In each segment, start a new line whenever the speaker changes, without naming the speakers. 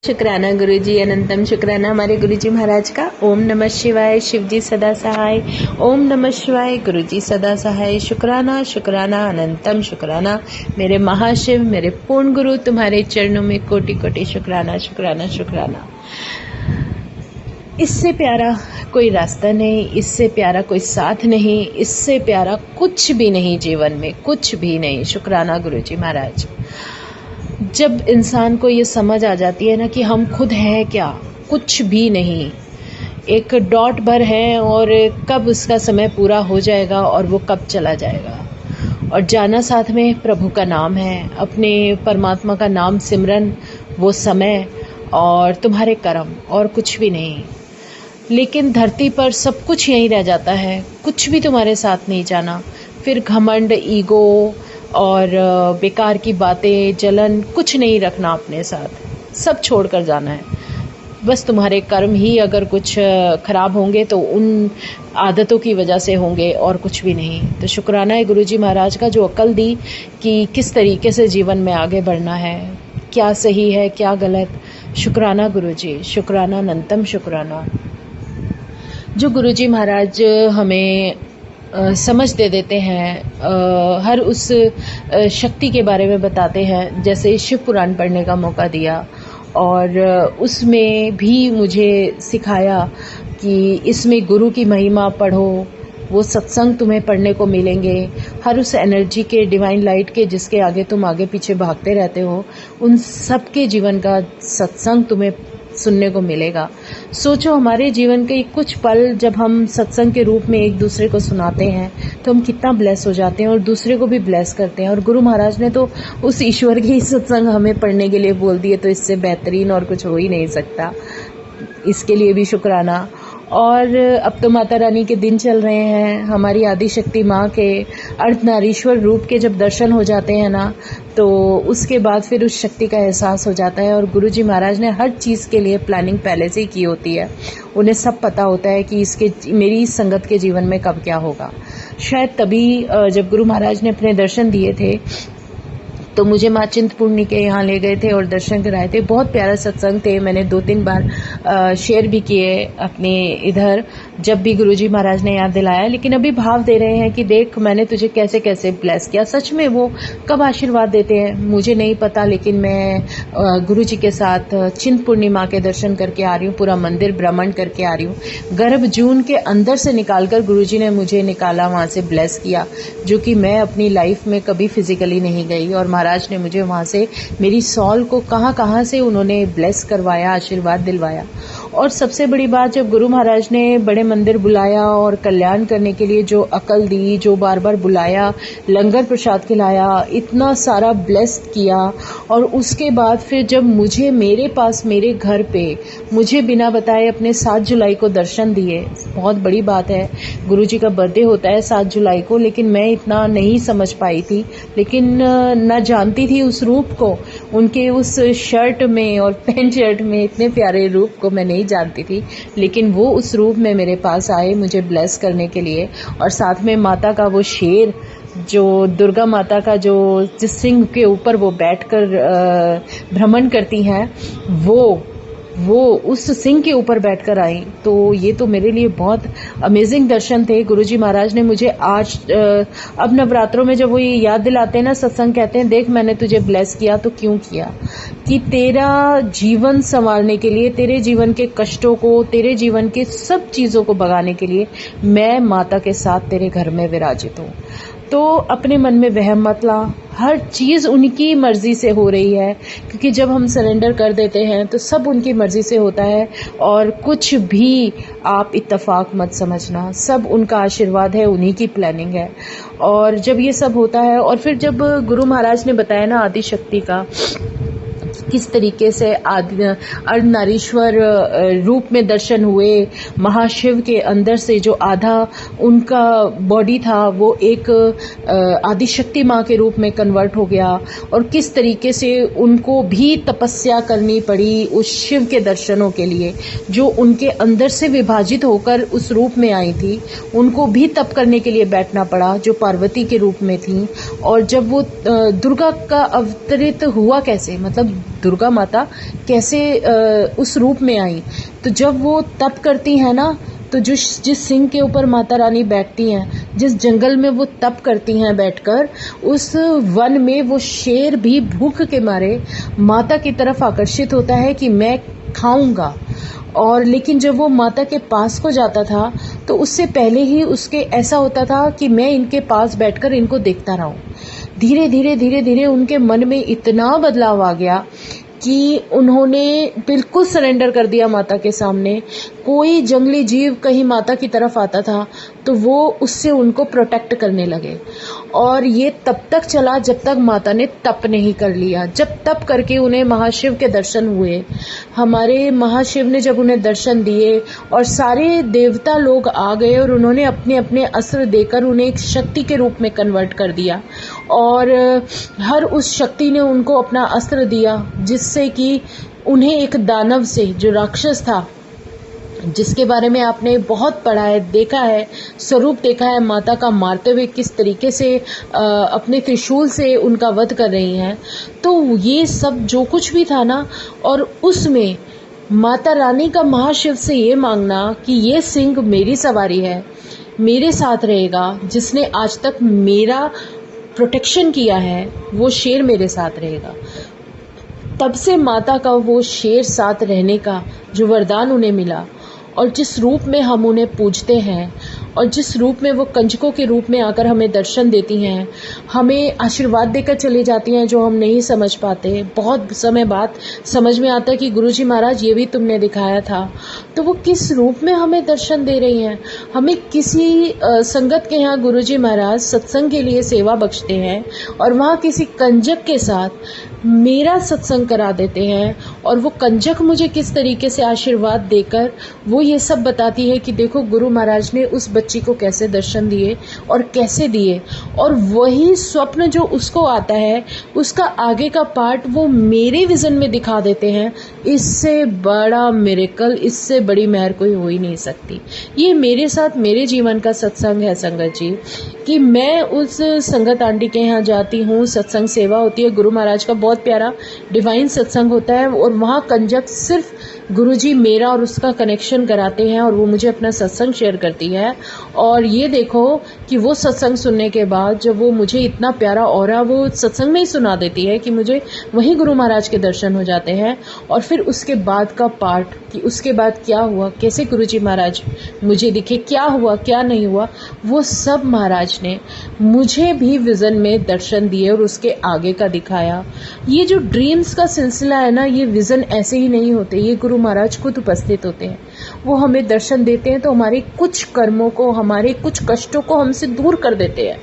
शुक्राना गुरुजी, अनंतम शुक्राना हमारे गुरुजी महाराज का। ओम नमः शिवाय, शिवजी सदा सहाय। ओम नमः शिवाय, गुरुजी सदा सहाय। शुक्राना शुक्राना अनंतम शुक्राना मेरे महाशिव, मेरे पूर्ण गुरु, तुम्हारे चरणों में कोटि कोटि शुक्राना शुक्राना शुक्राना। इससे प्यारा कोई रास्ता नहीं, इससे प्यारा कोई साथ नहीं, इससे प्यारा कुछ भी नहीं जीवन में, कुछ भी नहीं। शुक्राना गुरुजी महाराज। जब इंसान को ये समझ आ जाती है ना कि हम खुद हैं क्या, कुछ भी नहीं, एक डॉट भर है और कब उसका समय पूरा हो जाएगा और वो कब चला जाएगा, और जाना साथ में प्रभु का नाम है, अपने परमात्मा का नाम सिमरन, वो समय और तुम्हारे कर्म, और कुछ भी नहीं। लेकिन धरती पर सब कुछ यहीं रह जाता है, कुछ भी तुम्हारे साथ नहीं जाना। फिर घमंड, ईगो और बेकार की बातें, जलन, कुछ नहीं रखना अपने साथ, सब छोड़कर जाना है। बस तुम्हारे कर्म ही अगर कुछ खराब होंगे तो उन आदतों की वजह से होंगे, और कुछ भी नहीं। तो शुक्राना है गुरुजी महाराज का, जो अक्ल दी कि किस तरीके से जीवन में आगे बढ़ना है, क्या सही है क्या गलत। शुक्राना गुरुजी, शुक्राना अनंतम शुक्राना। जो गुरुजी महाराज हमें समझ दे देते हैं, हर उस शक्ति के बारे में बताते हैं। जैसे शिव पुराण पढ़ने का मौका दिया, और उसमें भी मुझे सिखाया कि इसमें गुरु की महिमा पढ़ो, वो सत्संग तुम्हें पढ़ने को मिलेंगे। हर उस एनर्जी के, डिवाइन लाइट के, जिसके आगे तुम आगे पीछे भागते रहते हो, उन सब के जीवन का सत्संग तुम्हें सुनने को मिलेगा। सोचो, हमारे जीवन के कुछ पल जब हम सत्संग के रूप में एक दूसरे को सुनाते हैं तो हम कितना ब्लेस हो जाते हैं, और दूसरे को भी ब्लेस करते हैं। और गुरु महाराज ने तो उस ईश्वर के ही सत्संग हमें पढ़ने के लिए बोल दिए, तो इससे बेहतरीन और कुछ हो ही नहीं सकता। इसके लिए भी शुक्राना। और अब तो माता रानी के दिन चल रहे हैं, हमारी आदि शक्ति माँ के अर्धनारीश्वर रूप के जब दर्शन हो जाते हैं ना, तो उसके बाद फिर उस शक्ति का एहसास हो जाता है। और गुरुजी महाराज ने हर चीज़ के लिए प्लानिंग पहले से ही की होती है, उन्हें सब पता होता है कि मेरी संगत के जीवन में कब क्या होगा। शायद तभी जब गुरु महाराज ने अपने दर्शन दिए थे तो मुझे माँ चिंतपूर्णी के यहाँ ले गए थे और दर्शन कराए थे। बहुत प्यारा सत्संग थे, मैंने 2-3 बार शेयर भी किए अपने इधर, जब भी गुरुजी महाराज ने याद दिलाया। लेकिन अभी भाव दे रहे हैं कि देख मैंने तुझे कैसे कैसे ब्लेस किया। सच में वो कब आशीर्वाद देते हैं मुझे नहीं पता, लेकिन मैं गुरुजी के साथ चिंतपूर्णी माँ के दर्शन करके आ रही हूँ, पूरा मंदिर भ्रमण करके आ रही हूँ। गर्भ जून के अंदर से निकालकर गुरुजी ने मुझे निकाला, वहाँ से ब्लेस किया, जो कि मैं अपनी लाइफ में कभी फिजिकली नहीं गई। और महाराज ने मुझे वहाँ से, मेरी सॉल को कहाँ से उन्होंने ब्लेस करवाया, आशीर्वाद दिलवाया। और सबसे बड़ी बात, जब गुरु महाराज ने बड़े मंदिर बुलाया और कल्याण करने के लिए जो अकल दी, जो बार बार बुलाया, लंगर प्रसाद खिलाया, इतना सारा ब्लेस्ड किया, और उसके बाद फिर जब मुझे मेरे पास, मेरे घर पे मुझे बिना बताए अपने 7 जुलाई को दर्शन दिए। बहुत बड़ी बात है, गुरुजी का बर्थडे होता है 7 जुलाई को, लेकिन मैं इतना नहीं समझ पाई थी, लेकिन न जानती थी उस रूप को, उनके उस शर्ट में और पैंट शर्ट में, इतने प्यारे रूप को मैं नहीं जानती थी। लेकिन वो उस रूप में मेरे पास आए मुझे ब्लेस करने के लिए। और साथ में माता का वो शेर, जो दुर्गा माता का जो जिस सिंह के ऊपर वो बैठकर भ्रमण करती हैं, वो उस सिंह के ऊपर बैठकर आई। तो ये तो मेरे लिए बहुत अमेजिंग दर्शन थे। गुरुजी महाराज ने मुझे आज अब नवरात्रों में जब वो ये याद दिलाते हैं ना, सत्संग कहते हैं, देख मैंने तुझे ब्लेस किया तो क्यों किया, कि तेरा जीवन संवारने के लिए, तेरे जीवन के कष्टों को, तेरे जीवन के सब चीज़ों को भगाने के लिए मैं माता के साथ तेरे घर में विराजित हूँ। तो अपने मन में वहम मत ला, हर चीज़ उनकी मर्जी से हो रही है, क्योंकि जब हम सरेंडर कर देते हैं तो सब उनकी मर्जी से होता है, और कुछ भी आप इत्तेफाक मत समझना, सब उनका आशीर्वाद है, उन्हीं की प्लानिंग है। और जब ये सब होता है, और फिर जब गुरु महाराज ने बताया ना आदि शक्ति का, किस तरीके से अर्धनारीश्वर रूप में दर्शन हुए, महाशिव के अंदर से जो आधा उनका बॉडी था वो एक आदिशक्ति माँ के रूप में कन्वर्ट हो गया, और किस तरीके से उनको भी तपस्या करनी पड़ी उस शिव के दर्शनों के लिए, जो उनके अंदर से विभाजित होकर उस रूप में आई थी, उनको भी तप करने के लिए बैठना पड़ा, जो पार्वती के रूप में थी। और जब वो दुर्गा का अवतरित हुआ कैसे, मतलब दुर्गा माता कैसे उस रूप में आई। तो जब वो तप करती हैं ना, तो जिस सिंह के ऊपर माता रानी बैठती हैं, जिस जंगल में वो तप करती हैं बैठकर, उस वन में वो शेर भी भूख के मारे माता की तरफ आकर्षित होता है कि मैं खाऊंगा। और लेकिन जब वो माता के पास को जाता था तो उससे पहले ही उसके ऐसा होता था कि मैं इनके पास बैठकर इनको देखता रहूं। धीरे धीरे धीरे धीरे उनके मन में इतना बदलाव आ गया कि उन्होंने बिल्कुल सरेंडर कर दिया माता के सामने। कोई जंगली जीव कहीं माता की तरफ आता था तो वो उससे उनको प्रोटेक्ट करने लगे। और ये तब तक चला जब तक माता ने तप नहीं कर लिया। जब तप करके उन्हें महाशिव के दर्शन हुए, हमारे महाशिव ने जब उन्हें दर्शन दिए और सारे देवता लोग आ गए और उन्होंने अपने अपने अस्त्र देकर उन्हें एक शक्ति के रूप में कन्वर्ट कर दिया। और हर उस शक्ति ने उनको अपना अस्त्र दिया, जिससे कि उन्हें एक दानव से, जो राक्षस था, जिसके बारे में आपने बहुत पढ़ा है, देखा है, स्वरूप देखा है माता का मारते हुए किस तरीके से अपने त्रिशूल से उनका वध कर रही हैं। तो ये सब जो कुछ भी था ना, और उसमें माता रानी का महाशिव से ये मांगना कि ये सिंह मेरी सवारी है, मेरे साथ रहेगा, जिसने आज तक मेरा प्रोटेक्शन किया है, वो शेर मेरे साथ रहेगा। तब से माता का वो शेर साथ रहने का जो वरदान उन्हें मिला, और जिस रूप में हम उन्हें पूजते हैं, और जिस रूप में वो कंजकों के रूप में आकर हमें दर्शन देती हैं, हमें आशीर्वाद देकर चली जाती हैं जो हम नहीं समझ पाते। बहुत समय बाद समझ में आता है कि गुरुजी महाराज ये भी तुमने दिखाया था। तो वो किस रूप में हमें दर्शन दे रही हैं। हमें किसी संगत के यहाँ गुरुजी महाराज सत्संग के लिए सेवा बख्शते हैं और वहाँ किसी कंजक के साथ मेरा सत्संग करा देते हैं, और वो कंजक मुझे किस तरीके से आशीर्वाद देकर वो ये सब बताती है कि देखो गुरु महाराज ने उस बच्ची को कैसे दर्शन दिए और कैसे दिए। और वही स्वप्न जो उसको आता है, उसका आगे का पार्ट वो मेरे विजन में दिखा देते हैं। इससे बड़ा मिरेकल, इससे बड़ी मेहर कोई हो ही नहीं सकती। ये मेरे साथ मेरे जीवन का सत्संग है संगत जी, कि मैं उस संगत आंटी के यहाँ जाती हूँ, सत्संग सेवा होती है, गुरु महाराज का बहुत प्यारा डिवाइन सत्संग होता है, और वहाँ कंजक सिर्फ गुरुजी मेरा और उसका कनेक्शन कराते हैं, और वो मुझे अपना सत्संग शेयर करती है। और ये देखो कि वो सत्संग सुनने के बाद जब वो मुझे इतना प्यारा ऑरा वो सत्संग में ही सुना देती है कि मुझे वहीं गुरु महाराज के दर्शन हो जाते हैं। और फिर उसके बाद का पार्ट कि उसके बाद क्या हुआ, कैसे गुरुजी महाराज मुझे दिखे, क्या हुआ क्या नहीं हुआ, वो सब महाराज ने मुझे भी विजन में दर्शन दिए और उसके आगे का दिखाया। ये जो ड्रीम्स का सिलसिला है ना, ये विजन ऐसे ही नहीं होते, ये गुरु महाराज खुद उपस्थित होते हैं। वो हमें दर्शन देते हैं तो हमारे कुछ कर्मों को, हमारे कुछ कष्टों को हमसे दूर कर देते हैं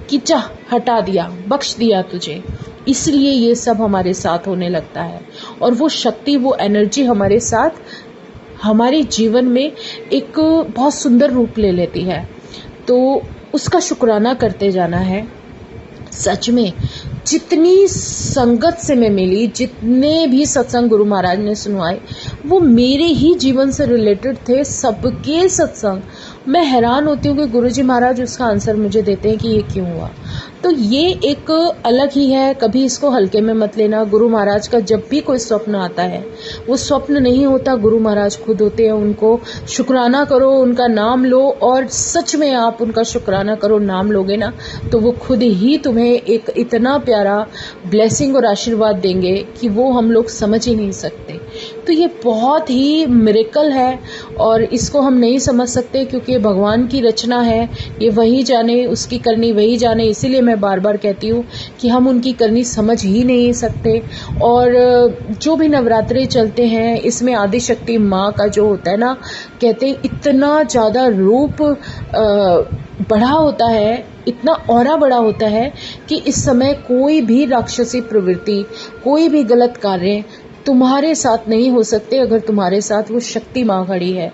कि चाह हटा दिया, बख्श दिया तुझे। इसलिए ये सब हमारे साथ होने लगता है, और वो शक्ति, वो एनर्जी हमारे साथ हमारे जीवन में एक बहुत सुंदर रूप ले लेती है। तो उसका शुक्राना करते जाना है। सच में जितनी संगत से मैं मिली, जितने भी सत्संग गुरु महाराज ने सुनवाए, वो मेरे ही जीवन से रिलेटेड थे, सबके सत्संग। मैं हैरान होती हूँ कि गुरुजी महाराज उसका आंसर मुझे देते हैं कि ये क्यों हुआ। तो ये एक अलग ही है, कभी इसको हल्के में मत लेना। गुरु महाराज का जब भी कोई स्वप्न आता है, वो स्वप्न नहीं होता, गुरु महाराज खुद होते हैं। उनको शुक्राना करो, उनका नाम लो, और सच में आप उनका शुक्राना करो, नाम लोगे ना, तो वो खुद ही तुम्हें एक इतना प्यारा ब्लेसिंग और आशीर्वाद देंगे कि वो हम लोग समझ ही नहीं सकते। तो ये बहुत ही मिरेकल है, और इसको हम नहीं समझ सकते क्योंकि भगवान की रचना है, ये वही जाने, उसकी करनी वही जाने। इसीलिए मैं बार बार कहती हूँ कि हम उनकी करनी समझ ही नहीं सकते। और जो भी नवरात्रे चलते हैं, इसमें आदिशक्ति माँ का जो होता है ना, कहते हैं इतना ज़्यादा रूप बड़ा होता है, इतना औरा बड़ा होता है कि इस समय कोई भी राक्षसी प्रवृत्ति, कोई भी गलत कार्य तुम्हारे साथ नहीं हो सकते अगर तुम्हारे साथ वो शक्ति माँ खड़ी है।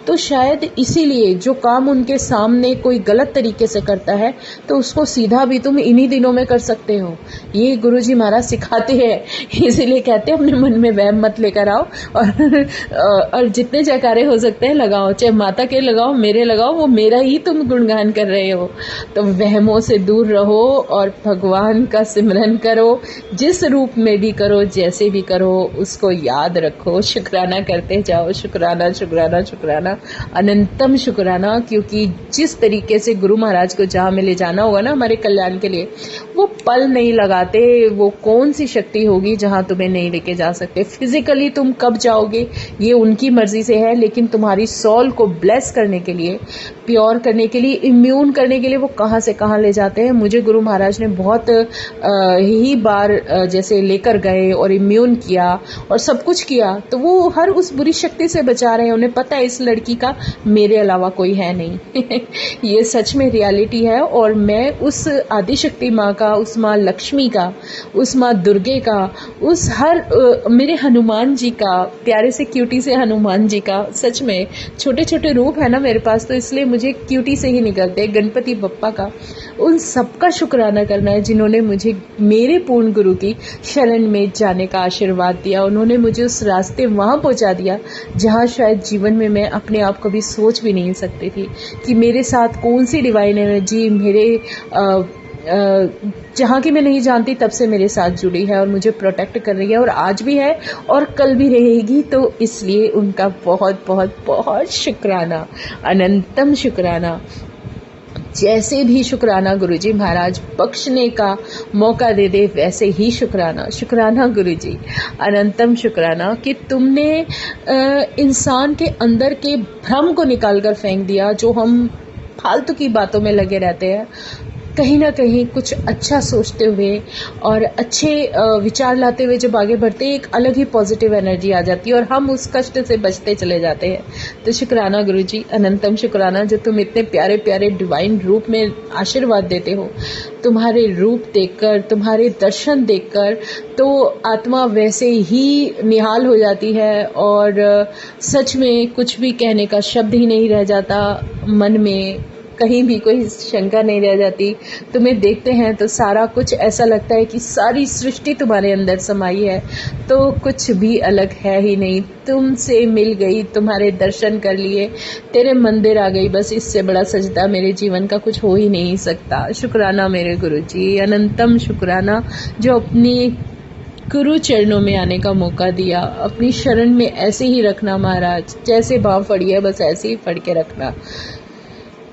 तो शायद इसीलिए जो काम उनके सामने कोई गलत तरीके से करता है तो उसको सीधा भी तुम इन्हीं दिनों में कर सकते हो। ये गुरुजी महाराज सिखाते हैं। इसीलिए कहते हैं अपने मन में वहम मत लेकर आओ और जितने जयकारे हो सकते हैं लगाओ, चाहे माता के लगाओ, मेरे लगाओ, वो मेरा ही तुम गुणगान कर रहे हो। तो वहमों से दूर रहो और भगवान का सिमरन करो, जिस रूप में भी करो, जैसे भी करो, उसको याद रखो, शुक्राना करते जाओ। शुक्राना शुक्राना शुक्राना, अनंतम शुक्राना। क्योंकि जिस तरीके से गुरु महाराज को जहाँ में ले जाना होगा ना हमारे कल्याण के लिए, वो पल नहीं लगाते। वो कौन सी शक्ति होगी जहाँ तुम्हें नहीं लेके जा सकते। फिजिकली तुम कब जाओगे ये उनकी मर्जी से है, लेकिन तुम्हारी सोल को ब्लेस करने के लिए, प्योर करने के लिए, इम्यून करने के लिए वो कहाँ से कहाँ ले जाते हैं। मुझे गुरु महाराज ने बहुत ही बार जैसे लेकर गए और इम्यून किया और सब कुछ किया, तो वो हर उस बुरी शक्ति से बचा रहे हैं। उन्हें पता है इस लड़की का मेरे अलावा कोई है नहीं। ये सच में रियलिटी है। और मैं उस आदिशक्ति माँ का, उस माँ लक्ष्मी का, उस माँ दुर्गे का, उस हर मेरे हनुमान जी का, प्यारे से क्यूटी से हनुमान जी का, सच में छोटे छोटे रूप है ना मेरे पास, तो इसलिए मुझे क्यूटी से ही निकलते हैं, गणपति बप्पा का, उन सबका शुक्राना करना है जिन्होंने मुझे मेरे पूर्ण गुरु की शरण में जाने का आशीर्वाद दिया। उन्होंने मुझे उस रास्ते वहाँ पहुँचा दिया जहाँ शायद जीवन में मैं अपने आप कभी सोच भी नहीं सकती थी कि मेरे साथ कौन सी डिवाइन एनर्जी मेरे जहाँ की मैं नहीं जानती तब से मेरे साथ जुड़ी है और मुझे प्रोटेक्ट कर रही है, और आज भी है और कल भी रहेगी। तो इसलिए उनका बहुत बहुत बहुत शुक्राना, अनंतम शुक्राना। जैसे भी शुक्राना गुरुजी महाराज बख्शने का मौका दे दे, वैसे ही शुक्राना। शुक्राना गुरुजी, अनंतम शुक्राना कि तुमने इंसान के अंदर के भ्रम को निकाल कर फेंक दिया। जो हम फालतू की बातों में लगे रहते हैं, कहीं ना कहीं कुछ अच्छा सोचते हुए और अच्छे विचार लाते हुए जब आगे बढ़ते हैं, एक अलग ही पॉजिटिव एनर्जी आ जाती है और हम उस कष्ट से बचते चले जाते हैं। तो शुक्राना गुरुजी, अनंतम शुक्राना जो तुम इतने प्यारे प्यारे डिवाइन रूप में आशीर्वाद देते हो। तुम्हारे रूप देखकर, तुम्हारे दर्शन देखकर तो आत्मा वैसे ही निहाल हो जाती है और सच में कुछ भी कहने का शब्द ही नहीं रह जाता, मन में कहीं भी कोई शंका नहीं रह जाती। तुम्हें देखते हैं तो सारा कुछ ऐसा लगता है कि सारी सृष्टि तुम्हारे अंदर समाई है, तो कुछ भी अलग है ही नहीं। तुमसे मिल गई, तुम्हारे दर्शन कर लिए, तेरे मंदिर आ गई, बस इससे बड़ा सजदा मेरे जीवन का कुछ हो ही नहीं सकता। शुक्राना मेरे गुरुजी, अनंतम शुक्राना जो अपनी गुरु चरणों में आने का मौका दिया। अपनी शरण में ऐसे ही रखना महाराज, जैसे भाव फड़ी है बस ऐसे ही फड़ के रखना।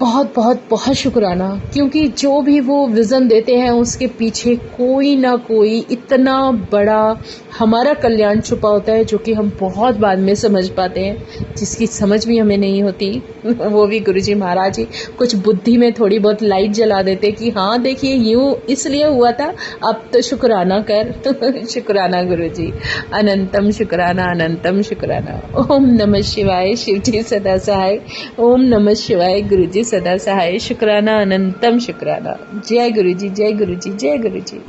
बहुत बहुत बहुत शुक्राना, क्योंकि जो भी वो विज़न देते हैं उसके पीछे कोई ना कोई इतना बड़ा हमारा कल्याण छुपा होता है, जो कि हम बहुत बाद में समझ पाते हैं, जिसकी समझ भी हमें नहीं होती। वो भी गुरुजी महाराज ही कुछ बुद्धि में थोड़ी बहुत लाइट जला देते कि हाँ देखिए यूँ इसलिए हुआ था, अब तो शुक्राना कर। शुक्राना गुरुजी, अनंतम शुक्राना, अनंतम शुक्राना। ओम नमः शिवाय, शिवजी सदा सहाय। ओम नमः शिवाय, गुरुजी सदा सहाय। शुक्राना, अनंतम शुक्राना। जय गुरुजी, जय गुरुजी, जय गुरुजी।